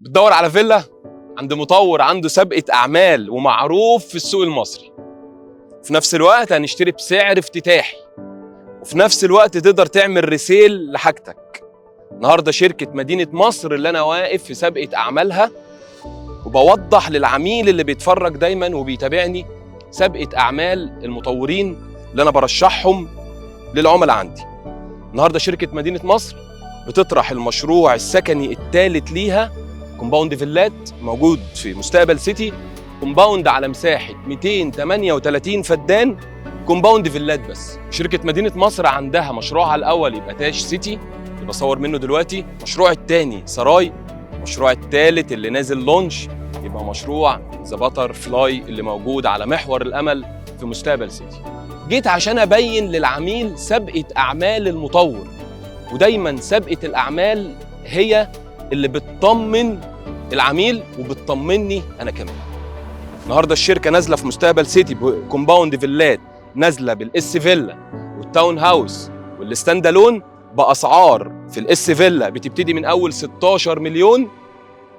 بتدور على فيلا عند مطور عنده سابقة أعمال ومعروف في السوق المصري، في نفس الوقت هنشتري بسعر افتتاحي، وفي نفس الوقت تقدر تعمل ريسيل لحاجتك. النهارده شركة مدينة مصر اللي أنا واقف في سابقة أعمالها، وبوضح للعميل اللي بيتفرج دايما وبيتابعني سابقة أعمال المطورين اللي أنا برشحهم للعملاء عندي. النهارده شركة مدينة مصر بتطرح المشروع السكني الثالث ليها، كومباوند فيلات موجود في مستقبل سيتي، كومباوند على مساحة 238 فدان، كومباوند فيلات بس. شركة مدينة مصر عندها مشروعها الأول يبقى تاج سيتي اللي بصور منه دلوقتي، المشروع الثاني سراي، المشروع الثالث اللي نازل لونش يبقى مشروع ذا باتر فلاي اللي موجود على محور الأمل في مستقبل سيتي. جيت عشان أبين للعميل سابقة أعمال المطور، ودايما سابقة الأعمال هي اللي بتطمن العميل وبتطمني أنا كمان. النهارده الشركة نازلة في مستقبل سيتي بكومباوند فيلات، نازلة بالإس فيلا والتاون هاوس والستاند الون بأسعار في الإس فيلا بتبتدي من أول 16 مليون،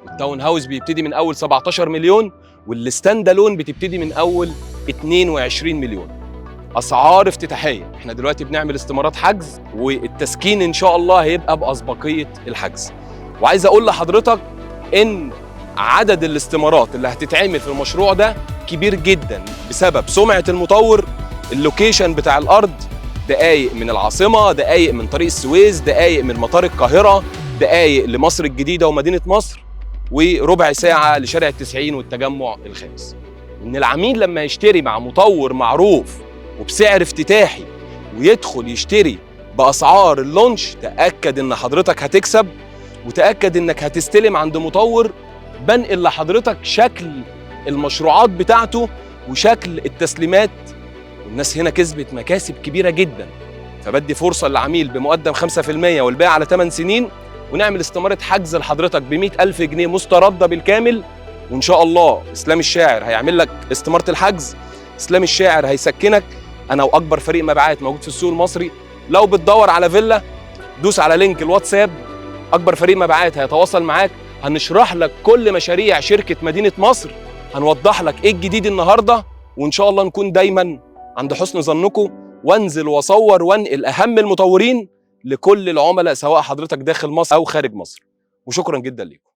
والتاون هاوس بيبتدي من أول 17 مليون، والستاند الون بتبتدي من أول 22 مليون. أسعار افتتاحية. احنا دلوقتي بنعمل استمارات حجز، والتسكين إن شاء الله هيبقى بأسبقية الحجز. وعايز أقول لحضرتك إن عدد الاستمارات اللي هتتعمل في المشروع ده كبير جدا بسبب سمعة المطور، اللوكيشن بتاع الأرض، دقايق من العاصمة، دقايق من طريق السويس، دقايق من مطار القاهرة، دقايق لمصر الجديدة ومدينة مصر، وربع ساعة لشارع التسعين والتجمع الخامس. إن العميل لما يشتري مع مطور معروف وبسعر افتتاحي ويدخل يشتري بأسعار اللونش، تأكد إن حضرتك هتكسب، وتأكد إنك هتستلم عند مطور بنقل لحضرتك شكل المشروعات بتاعته وشكل التسليمات. والناس هنا كسبت مكاسب كبيرة جدا. فبدي فرصة للعميل بمقدم 5% والبيع على 8 سنين، ونعمل استمارة حجز لحضرتك ب100,000 جنيه مستردة بالكامل. وإن شاء الله إسلام الشاعر هيعمل لك استمارة الحجز، إسلام الشاعر هيسكنك. أنا وأكبر فريق مبيعات موجود في السوق المصري. لو بتدور على فيلا دوس على لينك الواتساب، أكبر فريق مبيعات هيتواصل معاك، هنشرح لك كل مشاريع شركة مدينة مصر، هنوضح لك إيه الجديد النهاردة، وإن شاء الله نكون دايماً عند حسن ظنكم، وانزل واصور وانقل أهم المطورين لكل العملاء سواء حضرتك داخل مصر أو خارج مصر. وشكراً جداً لكم.